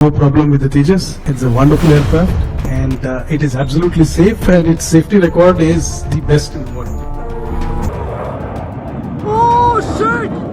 No problem with the Tejas. It's a wonderful aircraft and it is absolutely safe and its safety record is the best in the world.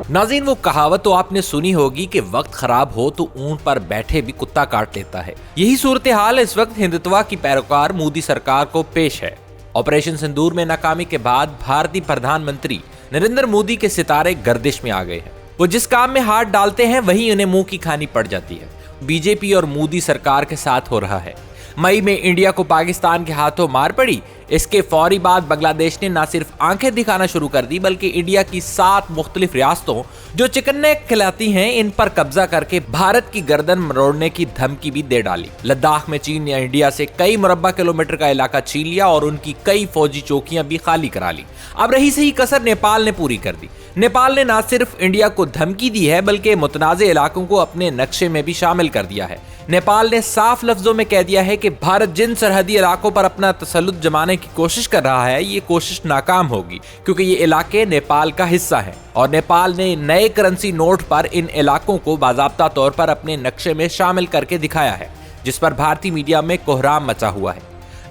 नाज़रीन, वो कहावत तो आपने सुनी होगी कि वक्त खराब हो तो ऊंट पर बैठे भी कुत्ता काट लेता है। यही सूरत हाल इस वक्त हिंदुत्व की पैरोकार मोदी सरकार को पेश है। ऑपरेशन सिंदूर में नाकामी के बाद भारतीय प्रधानमंत्री नरेंद्र मोदी के सितारे गर्दिश में आ गए हैं। वो जिस काम में हाथ डालते हैं वही उन्हें मुंह की खानी पड़ जाती है। बीजेपी और मोदी सरकार के साथ हो रहा है। मई में इंडिया को पाकिस्तान के हाथों मार पड़ी। इसके फौरी बाद बांग्लादेश ने न सिर्फ आंखें दिखाना शुरू कर दी बल्कि इंडिया की 7 मुख्तलिफ रियासतों जो चिकन नेक खिलाती हैं इन पर कब्जा करके भारत की गर्दन मरोड़ने की धमकी भी दे डाली। लद्दाख में चीन ने इंडिया से कई मुरब्बा किलोमीटर का इलाका छीन लिया और उनकी कई फौजी चौकियां भी खाली करा ली। अब रही सही कसर नेपाल ने पूरी कर दी। नेपाल ने न सिर्फ इंडिया को धमकी दी है बल्कि मुतनाज़े इलाकों को अपने नक्शे में भी शामिल कर दिया है। नेपाल ने साफ लफ्जों में कह दिया है कि भारत जिन सरहदी इलाकों पर अपना तसल्लुत जमाने की कोशिश कर रहा है ये कोशिश नाकाम होगी क्योंकि ये इलाके नेपाल का हिस्सा हैं और नेपाल ने नए करेंसी नोट पर इन इलाकों को बाज़ाब्ता तौर पर अपने नक्शे में शामिल करके दिखाया है, जिस पर भारतीय मीडिया में कोहराम मचा हुआ है।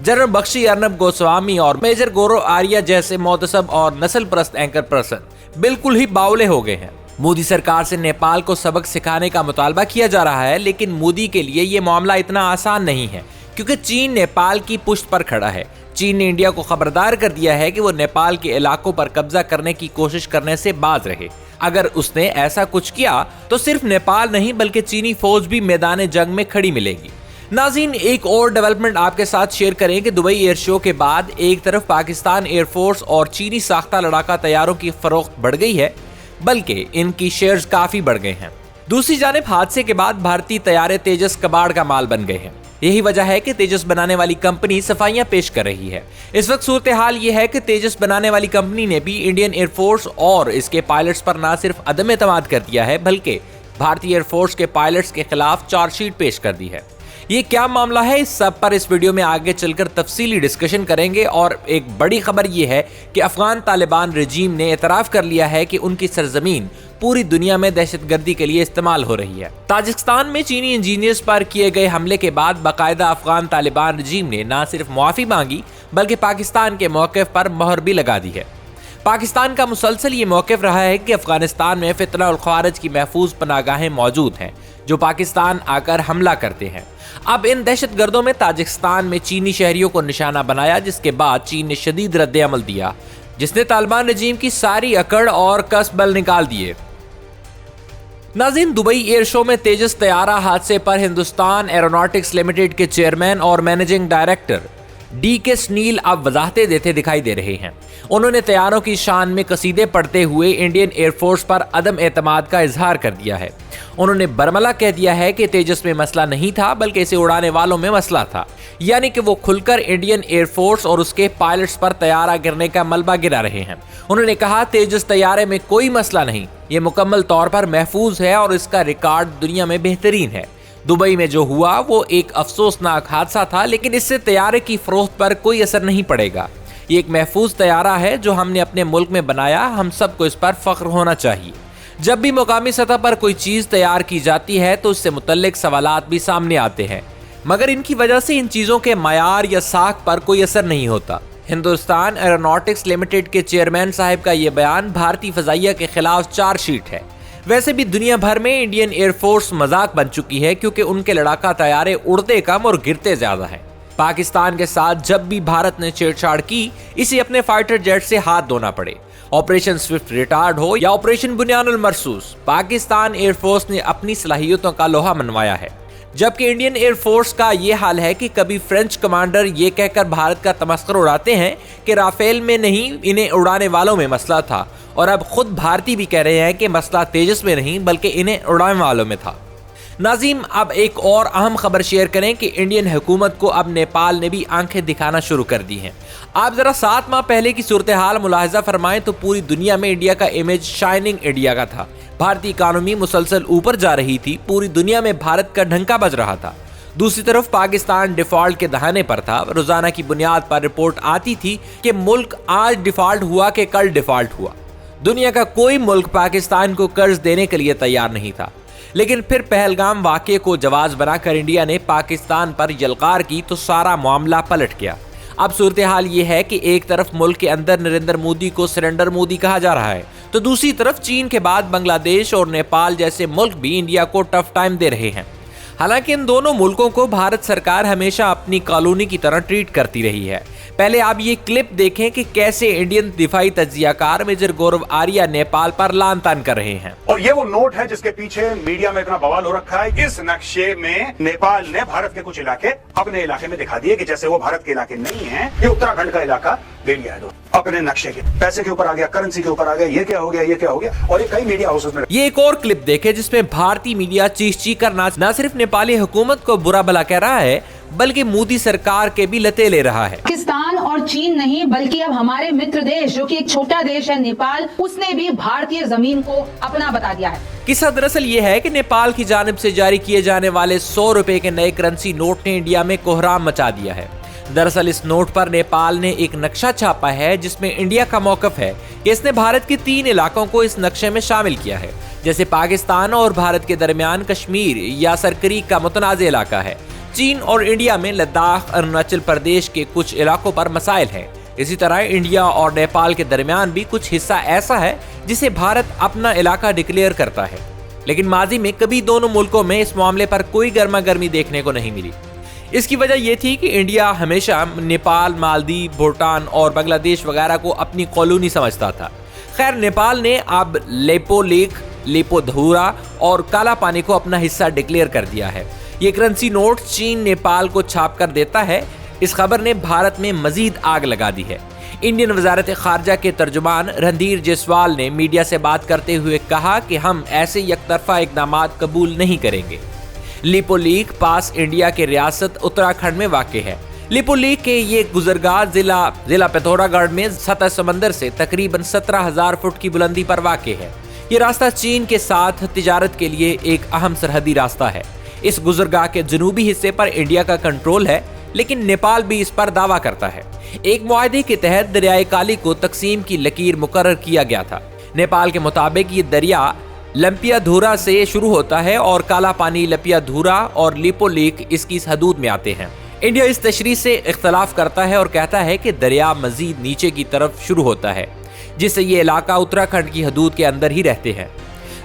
जनरल बख्शी अर्नब गोस्वामी और मेजर गौरव आर्या जैसे मोहतसब और नस्ल परस्त एंकर पर्सन बिल्कुल ही बावले हो गए हैं। मोदी सरकार से नेपाल को सबक सिखाने का मुतालबा किया जा रहा है, लेकिन मोदी के लिए ये मामला इतना आसान नहीं है क्योंकि चीन नेपाल की पुष्ट पर खड़ा है। चीन ने इंडिया को खबरदार कर दिया है कि वो नेपाल के इलाकों पर कब्जा करने की कोशिश करने से बाज रहे। अगर उसने ऐसा कुछ किया तो सिर्फ नेपाल नहीं बल्कि चीनी फौज भी मैदान जंग में खड़ी मिलेगी। नाज़रीन, एक और डेवलपमेंट आपके साथ शेयर करें कि दुबई एयर शो के बाद एक तरफ पाकिस्तान एयरफोर्स और चीनी साख्ता लड़ाका तैयारों की फरोख्त बढ़ गई है बल्कि इनकी शेयर्स काफी बढ़ गए हैं। दूसरी जानिब हादसे के बाद भारतीय तैयारे तेजस कबाड़ का माल बन गए हैं। यही वजह है कि तेजस बनाने वाली कंपनी सफाइयां पेश कर रही है। इस वक्त सूरत हाल ये है कि तेजस बनाने वाली कंपनी ने भी इंडियन एयरफोर्स और इसके पायलट्स पर न सिर्फ अदम एतमाद कर दिया है बल्कि भारतीय एयरफोर्स के पायलट्स के खिलाफ चार्जशीट पेश कर दी है। ये क्या मामला है, इस सब पर इस वीडियो में आगे चलकर तफसीली डिस्कशन करेंगे। और एक बड़ी खबर ये है कि अफगान तालिबान रजीम ने एतराफ़ कर लिया है कि उनकी सरजमीन पूरी दुनिया में दहशतगर्दी के लिए इस्तेमाल हो रही है। ताजिकिस्तान में चीनी इंजीनियर्स पर किए गए हमले के बाद बाकायदा अफगान तालिबान रजीम ने न सिर्फ मुआफ़ी मांगी बल्कि पाकिस्तान के मौक़िफ़ पर मोहर भी लगा दी है। पाकिस्तान का मुसलसल ये मौक़िफ़ रहा है कि अफगानिस्तान में फितना और ख़वारिज की महफूज पनागाहें मौजूद हैं जो पाकिस्तान आकर हमला करते हैं। अब इन दहशतगर्दों में ताजिकिस्तान में चीनी शहरियों को निशाना बनाया, जिसके बाद चीन ने शदीद रद्द अमल दिया जिसने तालिबान रजीम की सारी अकड़ और कसबल निकाल दिए। नाज़रीन, दुबई एयर शो में तेजस तैयारा हादसे पर हिंदुस्तान एरोनॉटिक्स लिमिटेड के चेयरमैन और मैनेजिंग डायरेक्टर DK स्नील अब वजाहतें देते दिखाई दे रहे हैं। उन्होंने तैयारों की शान में कसीदे पढ़ते हुए इंडियन एयरफोर्स पर अदम एतमाद का इजहार कर दिया है। उन्होंने बरमला कह दिया है कि तेजस में मसला नहीं था बल्कि इसे उड़ाने वालों में मसला था, यानी कि वो खुलकर इंडियन एयरफोर्स और उसके पायलट्स पर तैयारा गिरने का मलबा गिरा रहे हैं। उन्होंने कहा, तेजस तैयारे में कोई मसला नहीं, ये मुकम्मल तौर पर महफूज है और इसका रिकॉर्ड दुनिया में बेहतरीन है। दुबई में जो हुआ वो एक अफसोसनाक हादसा था, लेकिन इससे तैयारे की फरोख्त पर कोई असर नहीं पड़ेगा। ये एक महफूज तैयारा है जो हमने अपने मुल्क में बनाया, हम सबको इस पर फख्र होना चाहिए। जब भी मुकामी सतह पर कोई चीज़ तैयार की जाती है तो इससे मुतल्लिक सवालात भी सामने आते हैं, मगर इनकी वजह से इन चीज़ों के मयार या साख पर कोई असर नहीं होता। हिंदुस्तान एरोनॉटिक्स लिमिटेड के चेयरमैन साहब का ये बयान भारतीय फ़ज़ाइया के खिलाफ चार्जशीट है। वैसे भी दुनिया भर में इंडियन एयरफोर्स मजाक बन चुकी है क्योंकि उनके लड़ाका तैयारे उड़ते कम और गिरते ज्यादा हैं। पाकिस्तान के साथ जब भी भारत ने छेड़छाड़ की, इसे अपने फाइटर जेट से हाथ धोना पड़े। ऑपरेशन स्विफ्ट रिटार्ड हो या ऑपरेशन बुनियानुल मरसूस, पाकिस्तान एयरफोर्स ने अपनी सलाहियतों का लोहा मनवाया है। जबकि इंडियन एयरफोर्स का ये हाल है कि कभी फ्रेंच कमांडर ये कहकर भारत का तमस्खुर उड़ाते हैं कि राफेल में नहीं, इन्हें उड़ाने वालों में मसला था, और अब खुद भारतीय भी कह रहे हैं कि मसला तेजस में नहीं बल्कि इन्हें उड़ाने वालों में था। नाज़रीन, अब एक और अहम खबर शेयर करें कि इंडियन हुकूमत को अब नेपाल ने भी आंखें दिखाना शुरू कर दी हैं। आप जरा 7 माह पहले की सूरत हाल मुलाहिजा फरमाएं तो पूरी दुनिया में इंडिया का इमेज शाइनिंग इंडिया का था। भारतीय इकानमी मुसलसल ऊपर जा रही थी, पूरी दुनिया में भारत का ढंका बज रहा था। दूसरी तरफ पाकिस्तान डिफॉल्ट के दहाने पर था। रोजाना की बुनियाद पर रिपोर्ट आती थी कि मुल्क आज डिफॉल्ट हुआ कि कल डिफॉल्ट हुआ। दुनिया का कोई मुल्क पाकिस्तान को कर्ज देने के लिए तैयार नहीं था। लेकिन फिर पहलगाम वाक़ये को जवाब बनाकर इंडिया ने पाकिस्तान पर यलगार की तो सारा मामला पलट गया। अब सूरत हाल ये है कि एक तरफ मुल्क के अंदर नरेंद्र मोदी को सरेंडर मोदी कहा जा रहा है, तो दूसरी तरफ चीन के बाद बांग्लादेश और नेपाल जैसे मुल्क भी इंडिया को टफ टाइम दे रहे हैं। हालांकि इन दोनों मुल्कों को भारत सरकार हमेशा अपनी कॉलोनी की तरह ट्रीट करती रही है। पहले आप ये क्लिप देखें कि कैसे इंडियन दिफाई तज्जियाकार मेजर गौरव आर्या नेपाल पर लान तान कर रहे हैं। और ये वो नोट है जिसके पीछे मीडिया में इतना बवाल हो रखा है। इस नक्शे में नेपाल ने भारत के कुछ इलाके अपने इलाके में दिखा दिए कि जैसे वो भारत के इलाके नहीं है, ये उत्तराखंड का इलाका ले लिया है अपने नक्शे के। पैसे के ऊपर आ गया, करेंसी के ऊपर आ गया, ये क्या हो गया, ये क्या हो गया। और ये कई मीडिया हाउसेस में। ये एक और क्लिप देखे जिसमें भारतीय मीडिया चीख चीख कर न सिर्फ नेपाली हुकूमत को बुरा भला कह रहा है, बल्कि मोदी सरकार के भी लते ले रहा है। पाकिस्तान और चीन नहीं, बल्कि अब हमारे मित्र देश जो कि एक छोटा देश है नेपाल, उसने भी भारतीय जमीन को अपना बता दिया है। किस्सा दरअसल ये है कि नेपाल की जानिब से जारी किए जाने वाले 100 रुपए के नए करेंसी नोट ने इंडिया में कोहराम मचा दिया है। दरअसल इस नोट पर नेपाल ने एक नक्शा छापा है जिसमें इंडिया का मौकफ है कि इसने भारत के 3 इलाकों को इस नक्शे में शामिल किया है, जैसे पाकिस्तान और भारत के दरमियान कश्मीर या सरकरीक का मुतनाज़ इलाका है। चीन और इंडिया में लद्दाख, अरुणाचल प्रदेश के कुछ इलाकों पर मसाइल हैं। इसी तरह इंडिया और नेपाल के दरमियान भी कुछ हिस्सा ऐसा है जिसे भारत अपना इलाका डिक्लेयर करता है, लेकिन माजी में कभी दोनों मुल्कों में इस मामले पर कोई गर्मा गर्मी देखने को नहीं मिली। इसकी वजह यह थी कि इंडिया हमेशा नेपाल, मालदीव, भूटान और बांग्लादेश वगैरह को अपनी कॉलोनी समझता था। खैर, नेपाल ने अब लेपो लेक, लेपोधुरा और काला पानी को अपना हिस्सा डिक्लेयर कर दिया है। ये करेंसी नोट चीन नेपाल को छाप कर देता है। इस खबर ने भारत में मजीद आग लगा दी है। इंडियन वजारत खारजा के तर्जुमान रणधीर जायसवाल ने मीडिया से बात करते हुए कहा कि हम ऐसे यकतरफा इक़दामात कबूल नहीं करेंगे। लिपोलीक पास इंडिया के रियासत उत्तराखंड में वाक़ है। लिपोलीक के ये गुजरगाह जिला पिथौरागढ़ में सतह समंदर से तकरीबन 17,000 फुट की बुलंदी पर वाक़ है। ये रास्ता चीन के साथ तिजारत के लिए एक अहम सरहदी रास्ता है। इस गुजरगाह के जनूबी हिस्से पर इंडिया का कंट्रोल है, लेकिन नेपाल भी इस पर दावा करता है। एक मुआहदे के तहत दरियाए काली को तकसीम की लकीर मुकर्रर किया गया था। नेपाल के मुताबिक ये दरिया लंपियाधुरा से शुरू होता है और काला पानी, लंपियाधुरा और लिपोलीक इसकी हदूद में आते हैं। इंडिया इस तशरीह से इख्तलाफ करता है और कहता है कि दरिया मजीद नीचे की तरफ शुरू होता है, जिससे ये इलाका उत्तराखंड की हदूद के अंदर ही रहते हैं।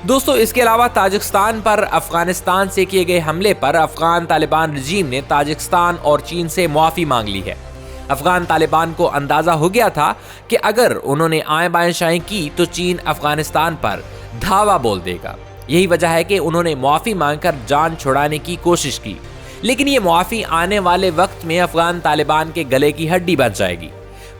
दोस्तों, इसके अलावा ताजिकिस्तान पर अफगानिस्तान से किए गए हमले पर अफगान तालिबान रजीम ने ताजिकिस्तान और चीन से मुआफ़ी मांग ली है। अफगान तालिबान को अंदाज़ा हो गया था कि अगर उन्होंने आएं बाएं शाएं की तो चीन अफगानिस्तान पर धावा बोल देगा। यही वजह है कि उन्होंने मुआफ़ी मांगकर जान छुड़ाने की कोशिश की, लेकिन ये मुआफ़ी आने वाले वक्त में अफगान तालिबान के गले की हड्डी बन जाएगी।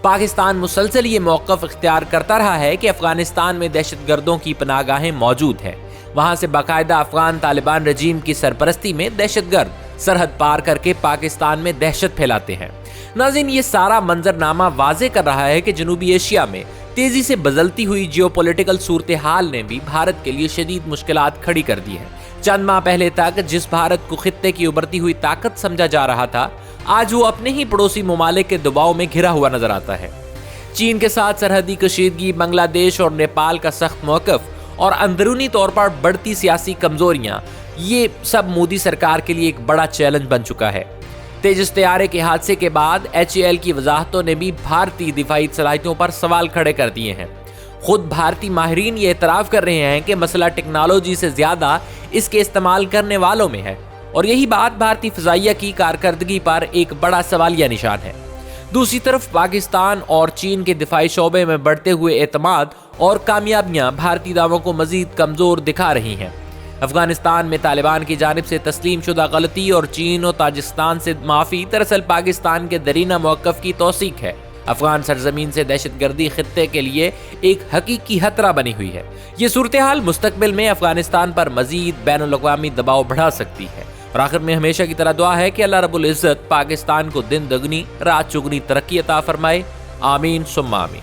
पाकिस्तान मुसलसल ये मौक़िफ़ इख्तियार करता रहा है कि अफगानिस्तान में दहशतगर्दों की पनाहगाहें मौजूद हैं। वहाँ से बाकायदा अफगान तालिबान रजीम की सरपरस्ती में दहशतगर्द सरहद पार करके पाकिस्तान में दहशत फैलाते हैं। नाज़रीन, ये सारा मंजरनामा वाज़े कर रहा है कि जनूबी एशिया में तेज़ी से बदलती हुई जियोपॉलिटिकल सूरत हाल ने भी भारत के लिए शदीद मुश्किलात खड़ी कर दी हैं। चंद माह पहले तक जिस भारत को खित्ते की उभरती हुई ताकत समझा जा रहा था, आज वो अपने ही पड़ोसी ममालिक के दबाव में घिरा हुआ नजर आता है। चीन के साथ सरहदी कशीदगी, बांग्लादेश और नेपाल का सख्त मौक़िफ़ और अंदरूनी तौर पर बढ़ती सियासी कमजोरियां, ये सब मोदी सरकार के लिए एक बड़ा चैलेंज बन चुका है। तेजस तैयारे के हादसे के बाद HAL की वजाहतों ने भी भारतीय दिफाई सलाहियतों पर सवाल खड़े कर दिए हैं। खुद भारतीय माहिरीन ये एतराफ़ कर रहे हैं कि मसला टेक्नोलॉजी से ज़्यादा इसके इस्तेमाल करने वालों में है, और यही बात भारतीय फ़िज़ाइया की कारकर्दगी पर एक बड़ा सवालिया निशान है। दूसरी तरफ पाकिस्तान और चीन के दिफाई शोबे में बढ़ते हुए एतमाद और कामयाबियाँ भारतीय दावों को मज़ीद कमज़ोर दिखा रही हैं। अफगानिस्तान में तालिबान की जानिब से तस्लीम शुदा गलती और चीन और ताजिकिस्तान से माफ़ी दरअसल पाकिस्तान के दरीना मौक़िफ़ की तौसीक है। अफगान सरजमीन से दहशतगर्दी खित्ते के लिए एक हकीकी खतरा बनी हुई है। ये सूरत हाल मुस्तकबिल में अफगानिस्तान पर मज़ीद बैनुल-अक़वामी दबाव बढ़ा सकती है। और आखिर में हमेशा की तरह दुआ है कि अल्लाह रब्बुल इज़्ज़त पाकिस्तान को दिन दुगनी रात चुगनी तरक्की अता फरमाए। आमीन सुम्मा आमीन।